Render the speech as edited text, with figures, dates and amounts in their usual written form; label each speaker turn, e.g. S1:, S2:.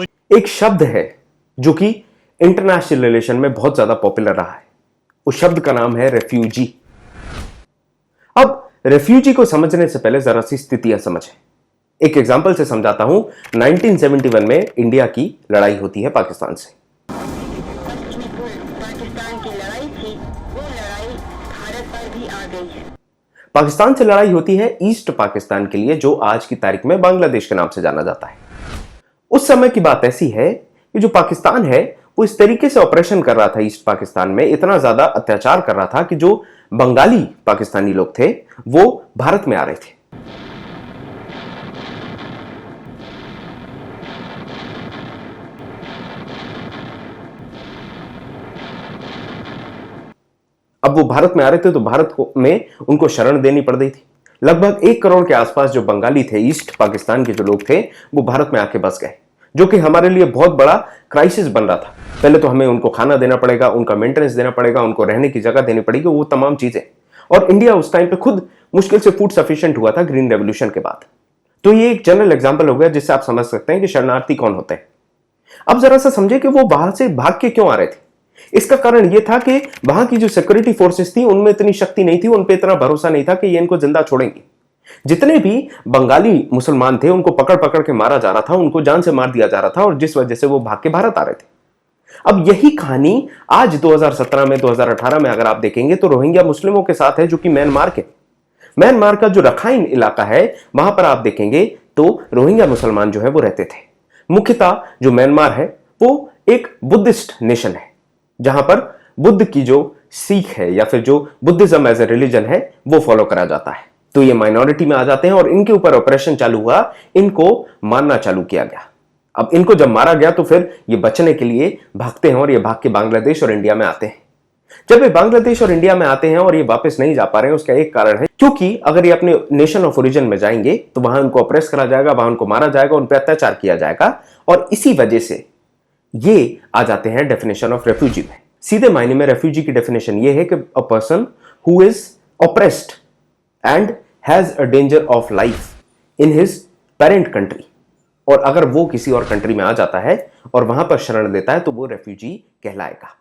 S1: एक शब्द है जो कि इंटरनेशनल रिलेशन में बहुत ज्यादा पॉपुलर रहा है। उस शब्द का नाम है रेफ्यूजी। अब रेफ्यूजी को समझने से पहले जरा सी स्थितियां समझें। एक एग्जांपल से समझाता हूं। 1971 में इंडिया की लड़ाई होती है पाकिस्तान से।
S2: पाकिस्तान की लड़ाई थी, वो लड़ाई भारत पर भी आ गई है।
S1: पाकिस्तान से लड़ाई होती है ईस्ट पाकिस्तान के लिए, जो आज की तारीख में बांग्लादेश के नाम से जाना जाता है। उस समय की बात ऐसी है कि जो पाकिस्तान है वो इस तरीके से ऑपरेशन कर रहा था ईस्ट पाकिस्तान में, इतना ज्यादा अत्याचार कर रहा था कि जो बंगाली पाकिस्तानी लोग थे वो भारत में आ रहे थे। अब वो भारत में आ रहे थे तो भारत में उनको शरण देनी पड़ रही थी। लगभग 1 करोड़ के आसपास जो बंगाली थे, ईस्ट पाकिस्तान के जो लोग थे, वो भारत में आके बस गए, जो कि हमारे लिए बहुत बड़ा क्राइसिस बन रहा था। पहले तो हमें उनको खाना देना पड़ेगा, उनका मेंटेनेंस देना पड़ेगा, उनको रहने की जगह देनी पड़ेगी, वो तमाम चीजें। और इंडिया उस टाइम पे खुद मुश्किल से फूड सफिशिएंट हुआ था ग्रीन रेवोल्यूशन के बाद। तो ये एक जनरल एग्जाम्पल हो गया जिससे आप समझ सकते हैं कि शरणार्थी कौन होते हैं। अब जरा सा समझे कि वो बाहर से भाग के क्यों आ रहे थे। इसका कारण यह था कि वहां की जो सिक्योरिटी फोर्सेस थी उनमें इतनी शक्ति नहीं थी, उन पे इतना भरोसा नहीं था कि ये इनको जिंदा छोड़ेंगे। जितने भी बंगाली मुसलमान थे उनको पकड़ पकड़ के मारा जा रहा था, उनको जान से मार दिया जा रहा था, और जिस वजह से वो भाग के भारत आ रहे थे। अब यही कहानी आज 2017 में, 2018 में अगर आप देखेंगे तो रोहिंग्या मुस्लिमों के साथ है, जो कि म्यांमार का जो रखाइन इलाका है वहां पर आप देखेंगे तो रोहिंग्या मुसलमान जो है वो रहते थे। मुख्यतः जो म्यांमार है वो एक बुद्धिस्ट नेशन है, जहां पर बुद्ध की जो सीख है या फिर जो बुद्धिज्म एज ए रिलीजन है वो फॉलो करा जाता है। तो ये माइनॉरिटी में आ जाते हैं और इनके ऊपर ऑपरेशन चालू हुआ, इनको मारना चालू किया गया। अब इनको जब मारा गया तो फिर ये बचने के लिए भागते हैं और ये भाग के बांग्लादेश और इंडिया में आते हैं। जब ये बांग्लादेश और इंडिया में आते हैं और ये वापस नहीं जा पा रहे हैं, उसका एक कारण है क्योंकि अगर ये अपने नेशन ऑफ ओरिजिन में जाएंगे तो वहां उनको ऑपरेस करा जाएगा, वहां उनको मारा जाएगा, उन पर अत्याचार किया जाएगा, और इसी वजह से ये आ जाते हैं डेफिनेशन ऑफ रेफ्यूजी में। सीधे मायने में रेफ्यूजी की डेफिनेशन ये है कि a person who is oppressed and has a danger of life in his parent country, और अगर वो किसी और कंट्री में आ जाता है और वहां पर शरण लेता है तो वो रेफ्यूजी कहलाएगा।